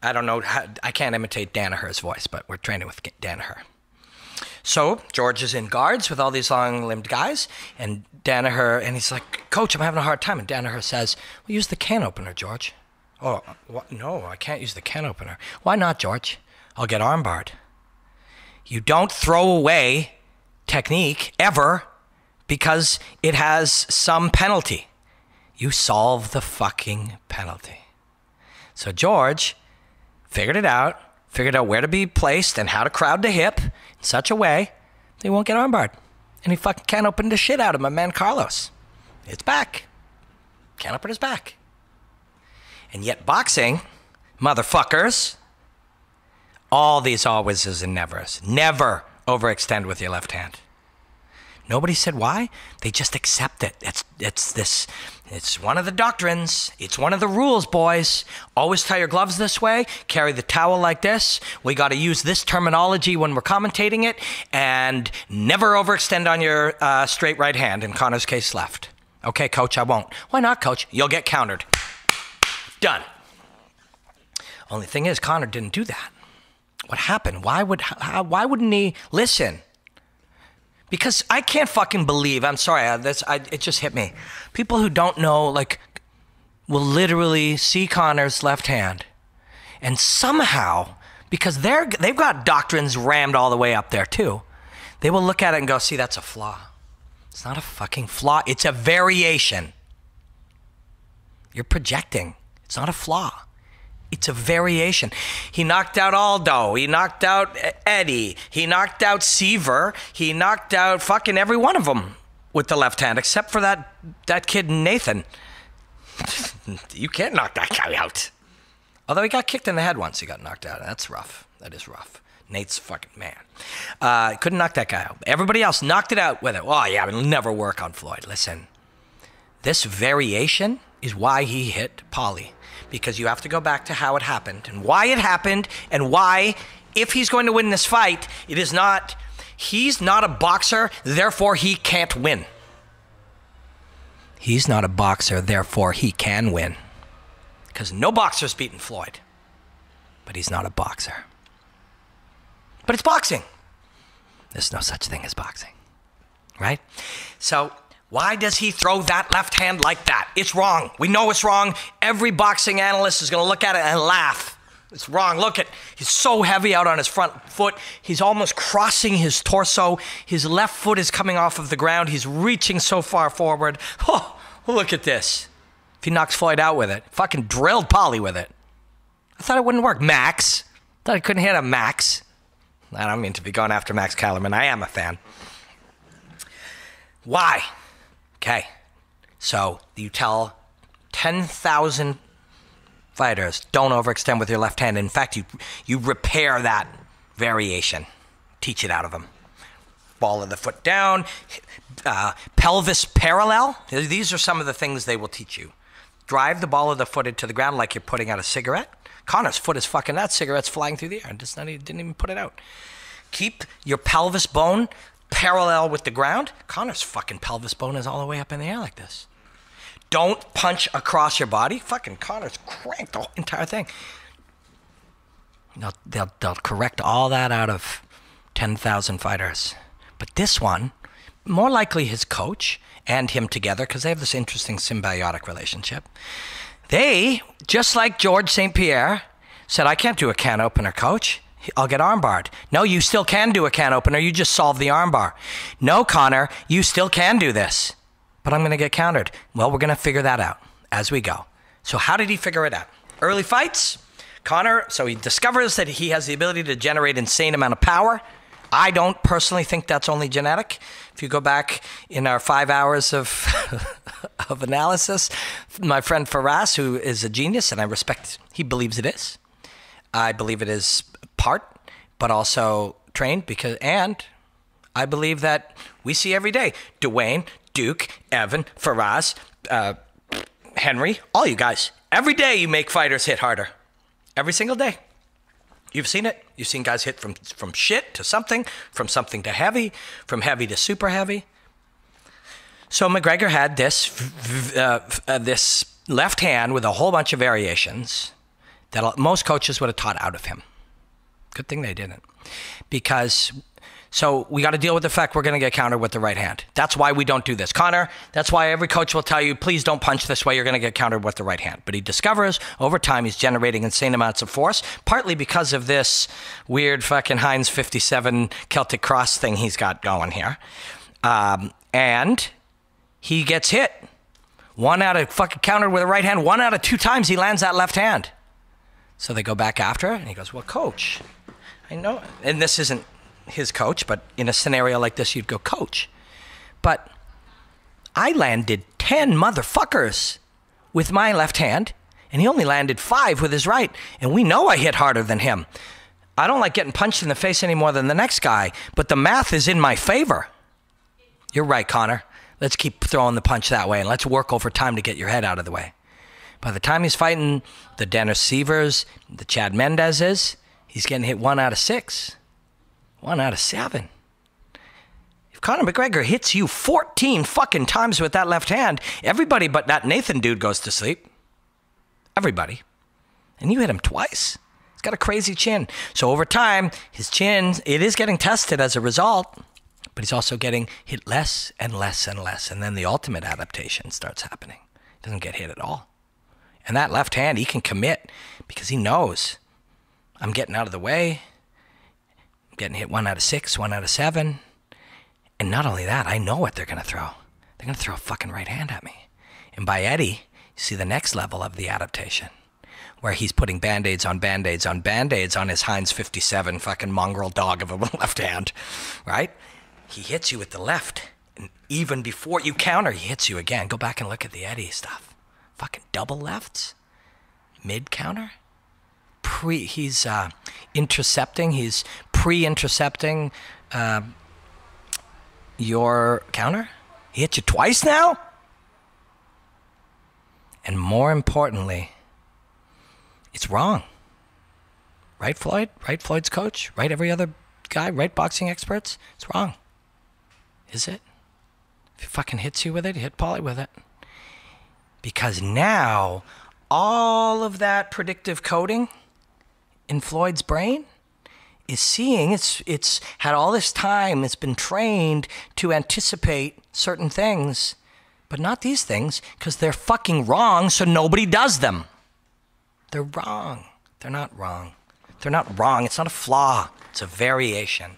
I don't know. I can't imitate Danaher's voice, but we're training with Danaher. So George is in guards with all these long-limbed guys, and Danaher, and he's like, Coach, I'm having a hard time. And Danaher says, well, use the can opener, George. Oh, what? No, I can't use the can opener. Why not, George? I'll get armbarred. You don't throw away technique ever because it has some penalty. You solve the fucking penalty. So George figured out where to be placed and how to crowd the hip in such a way they won't get armbarred. And he fucking can't open the shit out of my man Carlos. It's back. Can't open his back. And yet boxing, motherfuckers, all these alwayses and nevers. Never overextend with your left hand. Nobody said why. They just accept it. It's one of the doctrines. It's one of the rules, boys. Always tie your gloves this way. Carry the towel like this. We got to use this terminology when we're commentating it. And never overextend on your straight right hand. In Conor's case, left. Okay, coach, I won't. Why not, coach? You'll get countered. Done. Only thing is, Conor didn't do that. What happened? Why wouldn't he listen? Because I can't fucking believe, I'm sorry, it just hit me. People who don't know, will literally see Conor's left hand. And somehow, because they've got doctrines rammed all the way up there too, they will look at it and go, see, that's a flaw. It's not a fucking flaw. It's a variation. You're projecting. It's not a flaw. It's a variation. He knocked out Aldo. He knocked out Eddie. He knocked out Seaver. He knocked out fucking every one of them with the left hand, except for that kid Nathan. You can't knock that guy out. Although he got kicked in the head once, he got knocked out. That's rough. That is rough. Nate's fucking man. Couldn't knock that guy out. Everybody else knocked it out with it. Oh, yeah, it'll never work on Floyd. Listen, this variation is why he hit Paulie. Because you have to go back to how it happened and why it happened and why, if he's going to win this fight, he's not a boxer, therefore he can't win. He's not a boxer, therefore he can win. Because no boxer's beaten Floyd. But he's not a boxer. But it's boxing. There's no such thing as boxing. Right? So why does he throw that left hand like that? It's wrong. We know it's wrong. Every boxing analyst is going to look at it and laugh. It's wrong. Look at, he's so heavy out on his front foot. He's almost crossing his torso. His left foot is coming off of the ground. He's reaching so far forward. Oh, look at this. If he knocks Floyd out with it, fucking drilled Paulie with it. I thought it wouldn't work. Max. Thought I couldn't hit a Max. I don't mean to be going after Max Kellerman. I am a fan. Why? Okay, so you tell 10,000 fighters, don't overextend with your left hand. In fact, you repair that variation. Teach it out of them. Ball of the foot down, pelvis parallel. These are some of the things they will teach you. Drive the ball of the foot into the ground like you're putting out a cigarette. Conor's foot is fucking, that cigarette's flying through the air. Didn't even put it out. Keep your pelvis bone parallel with the ground. Conor's fucking pelvis bone is all the way up in the air like this. Don't punch across your body. Fucking Conor's cranked the whole entire thing. They'll correct all that out of 10,000 fighters. But this one, more likely his coach and him together, because they have this interesting symbiotic relationship. They, just like George St. Pierre, said, I can't do a can opener, coach. I'll get armbarred. No, you still can do a can opener. You just solved the armbar. No, Conor, you still can do this, but I'm going to get countered. Well, we're going to figure that out as we go. So how did he figure it out? Early fights, Conor, so he discovers that he has the ability to generate insane amount of power. I don't personally think that's only genetic. If you go back in our 5 hours of of analysis, my friend Faraz, who is a genius, and I respect, he believes it is. I believe it is part, but also trained, and I believe that we see every day, Dwayne, Duke, Evan, Faraz, Henry, all you guys. Every day you make fighters hit harder. Every single day. You've seen it. You've seen guys hit from shit to something, from something to heavy, from heavy to super heavy. So McGregor had this left hand with a whole bunch of variations that most coaches would have taught out of him. Good thing they didn't. So we got to deal with the fact we're going to get countered with the right hand. That's why we don't do this. Conor, that's why every coach will tell you, please don't punch this way. You're going to get countered with the right hand. But he discovers over time he's generating insane amounts of force, partly because of this weird fucking Heinz 57 Celtic Cross thing he's got going here. And he gets hit. Fucking countered with the right hand. 1 out of 2 times he lands that left hand. So they go back after it, and he goes, well, coach, I know. And this isn't his coach, but in a scenario like this, you'd go, coach. But I landed 10 motherfuckers with my left hand, and he only landed 5 with his right. And we know I hit harder than him. I don't like getting punched in the face any more than the next guy, but the math is in my favor. You're right, Conor. Let's keep throwing the punch that way, and let's work over time to get your head out of the way. By the time he's fighting the Dennis Sievers, the Chad Mendezes, he's getting hit 1 out of 6. 1 out of 7. If Conor McGregor hits you 14 fucking times with that left hand, everybody but that Nathan dude goes to sleep. Everybody. And you hit him twice. He's got a crazy chin. So over time, his chin, it is getting tested as a result, but he's also getting hit less and less and less. And then the ultimate adaptation starts happening. He doesn't get hit at all. And that left hand, he can commit because he knows I'm getting out of the way. I'm getting hit 1 out of 6, 1 out of 7. And not only that, I know what they're going to throw. They're going to throw a fucking right hand at me. And by Eddie, you see the next level of the adaptation, where he's putting Band-Aids on Band-Aids on Band-Aids on his Heinz 57 fucking mongrel dog of a left hand, right? He hits you with the left. And even before you counter, he hits you again. Go back and look at the Eddie stuff. Fucking double lefts, mid counter. He's intercepting. He's pre-intercepting your counter. He hit you twice now. And more importantly, it's wrong. Right, Floyd? Right, Floyd's coach? Right, every other guy? Right, boxing experts? It's wrong. Is it? If he fucking hits you with it, hit Paulie with it. Because now, all of that predictive coding in Floyd's brain is seeing, it's had all this time, it's been trained to anticipate certain things, but not these things, because they're fucking wrong, so nobody does them. They're wrong. They're not wrong. They're not wrong. It's not a flaw. It's a variation.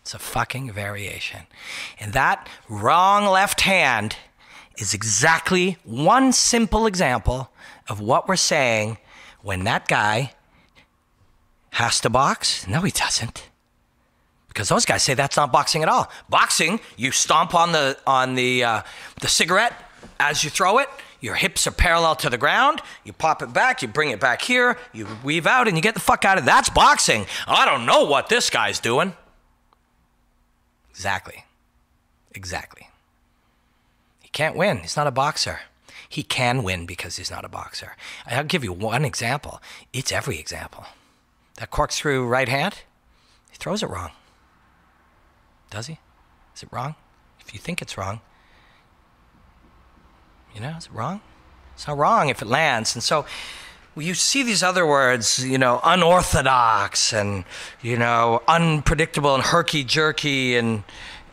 It's a fucking variation. And that wrong left hand is exactly one simple example of what we're saying when that guy has to box. No, he doesn't. Because those guys say that's not boxing at all. Boxing, you stomp on the cigarette as you throw it. Your hips are parallel to the ground. You pop it back. You bring it back here. You weave out and you get the fuck out of it. That's boxing. I don't know what this guy's doing. Exactly. He can't win. He's not a boxer. He can win because he's not a boxer. I'll give you one example. It's every example. That corkscrew right hand, he throws it wrong. Does he? Is it wrong? If you think it's wrong, is it wrong? It's not wrong if it lands. And so you see these other words, unorthodox and, unpredictable and herky-jerky and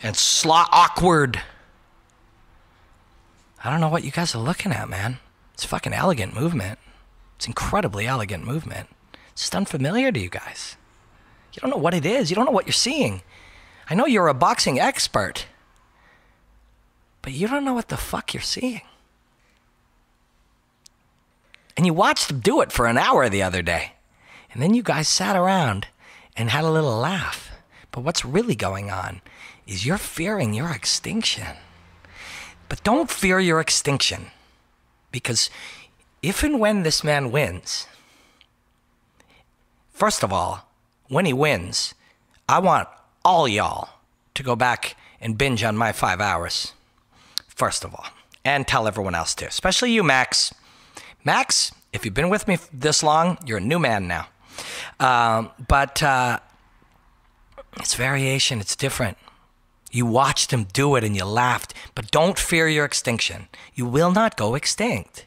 and awkward. I don't know what you guys are looking at, man. It's fucking elegant movement. It's incredibly elegant movement. It's just unfamiliar to you guys. You don't know what it is. You don't know what you're seeing. I know you're a boxing expert, but you don't know what the fuck you're seeing. And you watched them do it for an hour the other day. And then you guys sat around and had a little laugh. But what's really going on is you're fearing your extinction. But don't fear your extinction. Because if and when this man wins, first of all, when he wins, I want all y'all to go back and binge on my 5 hours. First of all. And tell everyone else too. Especially you, Max. Max, if you've been with me this long, you're a new man now. But it's variation. It's different. You watched him do it and you laughed. But don't fear your extinction. You will not go extinct.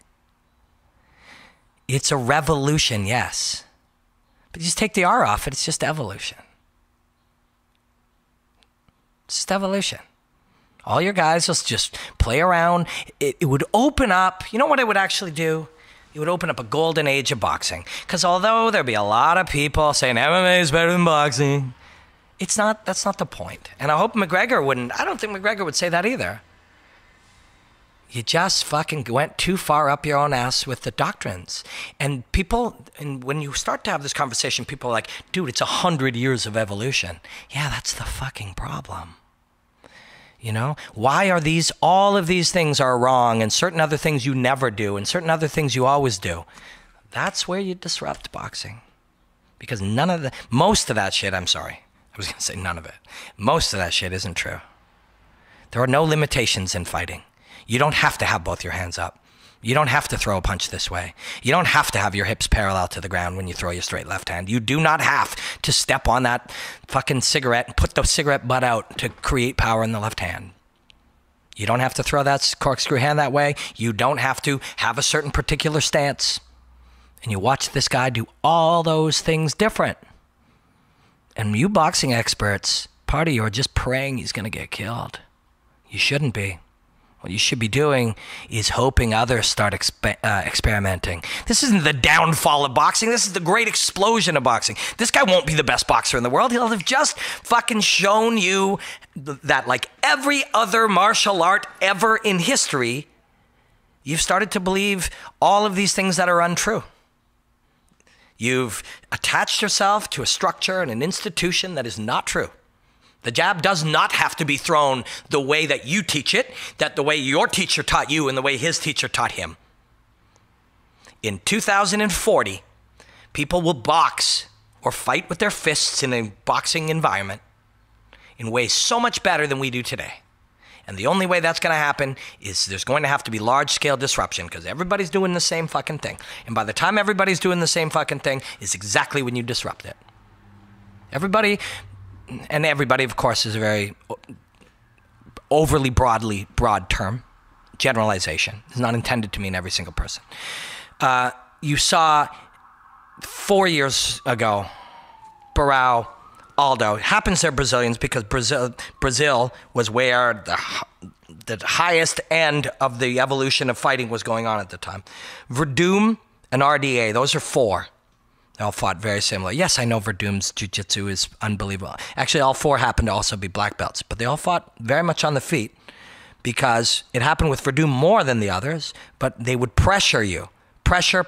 It's a revolution, yes. But just take the R off it. It's just evolution. It's just evolution. All your guys will just play around. It would open up. You know what it would actually do? It would open up a golden age of boxing. Because although there'd be a lot of people saying MMA is better than boxing, that's not the point. And I hope McGregor wouldn't. I don't think McGregor would say that either. You just fucking went too far up your own ass with the doctrines. And people, and when you start to have this conversation, people are like, dude, it's 100 years of evolution. Yeah, that's the fucking problem. You know, why are all of these things are wrong and certain other things you never do and certain other things you always do? That's where you disrupt boxing. Because most of that shit, I'm sorry. I was going to say none of it. Most of that shit isn't true. There are no limitations in fighting. You don't have to have both your hands up. You don't have to throw a punch this way. You don't have to have your hips parallel to the ground when you throw your straight left hand. You do not have to step on that fucking cigarette and put the cigarette butt out to create power in the left hand. You don't have to throw that corkscrew hand that way. You don't have to have a certain particular stance. And you watch this guy do all those things different. And you boxing experts, part of you are just praying he's going to get killed. You shouldn't be. What you should be doing is hoping others start experimenting. This isn't the downfall of boxing. This is the great explosion of boxing. This guy won't be the best boxer in the world. He'll have just fucking shown you that, like every other martial art ever in history, you've started to believe all of these things that are untrue. You've attached yourself to a structure and an institution that is not true. The jab does not have to be thrown the way that you teach it, that the way your teacher taught you and the way his teacher taught him. In 2040, people will box or fight with their fists in a boxing environment in ways so much better than we do today. And the only way that's going to happen is there's going to have to be large-scale disruption because everybody's doing the same fucking thing. And by the time everybody's doing the same fucking thing is exactly when you disrupt it. Everybody, of course, is a very overly broad term. Generalization. It's not intended to mean every single person. You saw 4 years ago, Barão, Aldo. It happens they're Brazilians because Brazil was where the highest end of the evolution of fighting was going on at the time. Verdum and RDA, those are four. They all fought very similar. Yes, I know Verdum's jiu-jitsu is unbelievable. Actually, all four happened to also be black belts, but they all fought very much on the feet because it happened with Verdum more than the others, but they would pressure you. Pressure,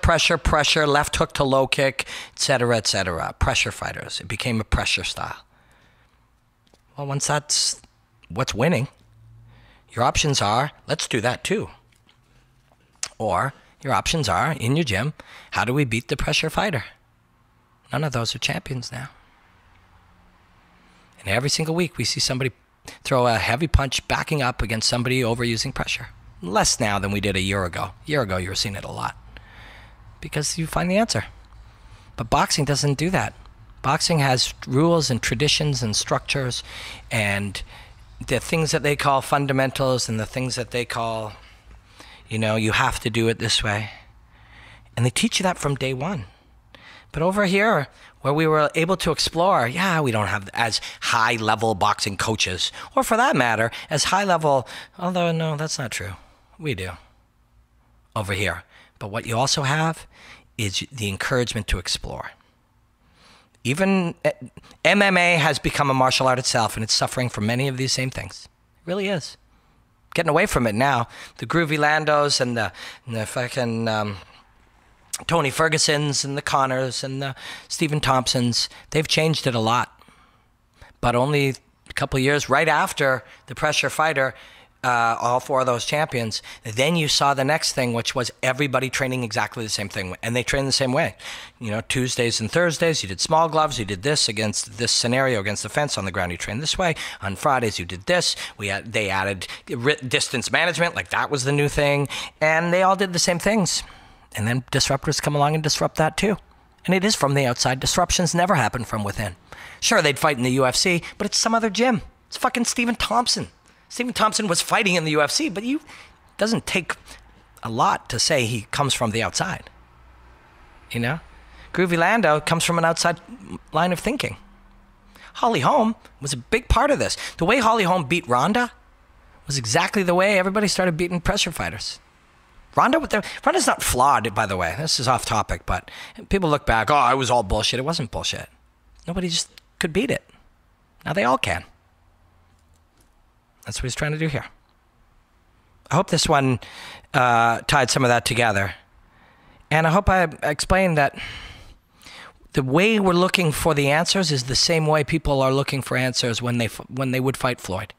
left hook to low kick, etc., Pressure fighters. It became a pressure style. Well, once that's what's winning, your options are, let's do that too. Or your options are, in your gym, how do we beat the pressure fighter? None of those are champions now. And every single week we see somebody throw a heavy punch backing up against somebody overusing pressure. Less now than we did a year ago. A year ago you were seeing it a lot. Because you find the answer. But boxing doesn't do that. Boxing has rules and traditions and structures and the things that they call fundamentals and the things that they call, you have to do it this way. And they teach you that from day one. But over here, where we were able to explore, yeah, we don't have as high-level boxing coaches, or for that matter, as high-level, although no, that's not true. We do over here. But what you also have is the encouragement to explore. Even MMA has become a martial art itself, and it's suffering from many of these same things. It really is. Getting away from it now. The Groovy Landos and the fucking Tony Fergusons and the Connors and the Stephen Thompsons, they've changed it a lot. But only a couple of years right after the Pressure Fighter, all four of those champions, then you saw the next thing, which was everybody training exactly the same thing. And they trained the same way. You know, Tuesdays and Thursdays, you did small gloves. You did this against this scenario, against the fence on the ground. You trained this way. On Fridays, you did this. They added distance management, like that was the new thing. And they all did the same things. And then disruptors come along and disrupt that too. And it is from the outside. Disruptions never happen from within. Sure, they'd fight in the UFC, but it's some other gym. It's fucking Stephen Thompson. Stephen Thompson was fighting in the UFC, but it doesn't take a lot to say he comes from the outside. You know? Groovy Lando comes from an outside line of thinking. Holly Holm was a big part of this. The way Holly Holm beat Ronda was exactly the way everybody started beating pressure fighters. Ronda's not flawed, by the way. This is off topic, but people look back, oh, it was all bullshit. It wasn't bullshit. Nobody just could beat it. Now they all can. That's what he's trying to do here. I hope this one tied some of that together. And I hope I explained that the way we're looking for the answers is the same way people are looking for answers when they would fight Floyd.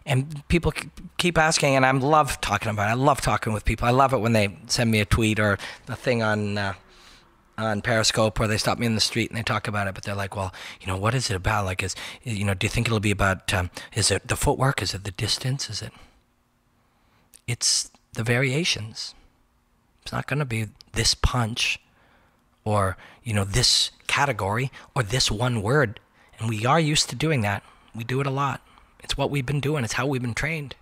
And people keep asking, and I love talking about it. I love talking with people. I love it when they send me a tweet or a thing on Periscope, or they stop me in the street and they talk about it, but they're like, well, you know, what is it about? Like, do you think it'll be about, is it the footwork? Is it the distance? It's the variations. It's not going to be this punch or, this category or this one word. And we are used to doing that. We do it a lot. It's what we've been doing. It's how we've been trained.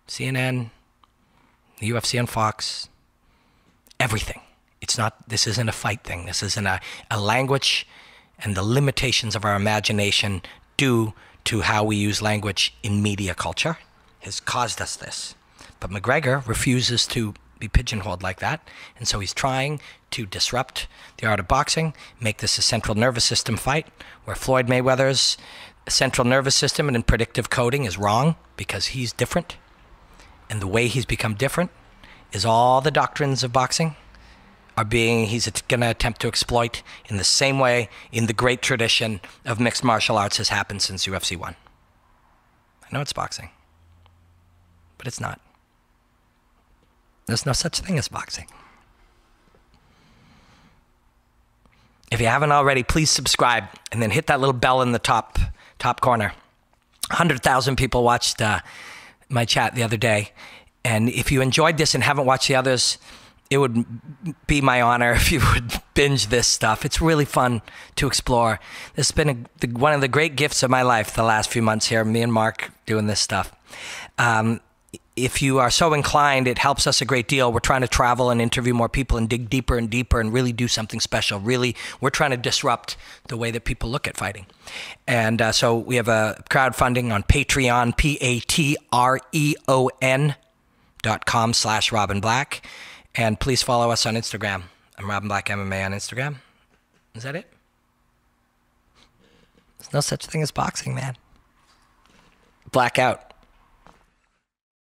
CNN, the UFC on Fox, everything. This isn't a fight thing. This isn't a language, and the limitations of our imagination due to how we use language in media culture has caused us this. But McGregor refuses to be pigeonholed like that, and so he's trying to disrupt the art of boxing, make this a central nervous system fight, where Floyd Mayweather's central nervous system and in predictive coding is wrong because he's different, and the way he's become different is all the doctrines of boxing he's going to attempt to exploit in the same way in the great tradition of mixed martial arts has happened since UFC 1. I know it's boxing, but it's not. There's no such thing as boxing. If you haven't already, please subscribe and then hit that little bell in the top corner. 100,000 people watched my chat the other day. And if you enjoyed this and haven't watched the others, it would be my honor if you would binge this stuff. It's really fun to explore. This has been one of the great gifts of my life the last few months here, me and Mark doing this stuff. If you are so inclined, it helps us a great deal. We're trying to travel and interview more people and dig deeper and deeper and really do something special. Really, we're trying to disrupt the way that people look at fighting. And so we have a crowdfunding on Patreon, patreon.com/Robin Black. And please follow us on Instagram. I'm Robin Black MMA on Instagram. Is that it? There's no such thing as boxing, man. Blackout.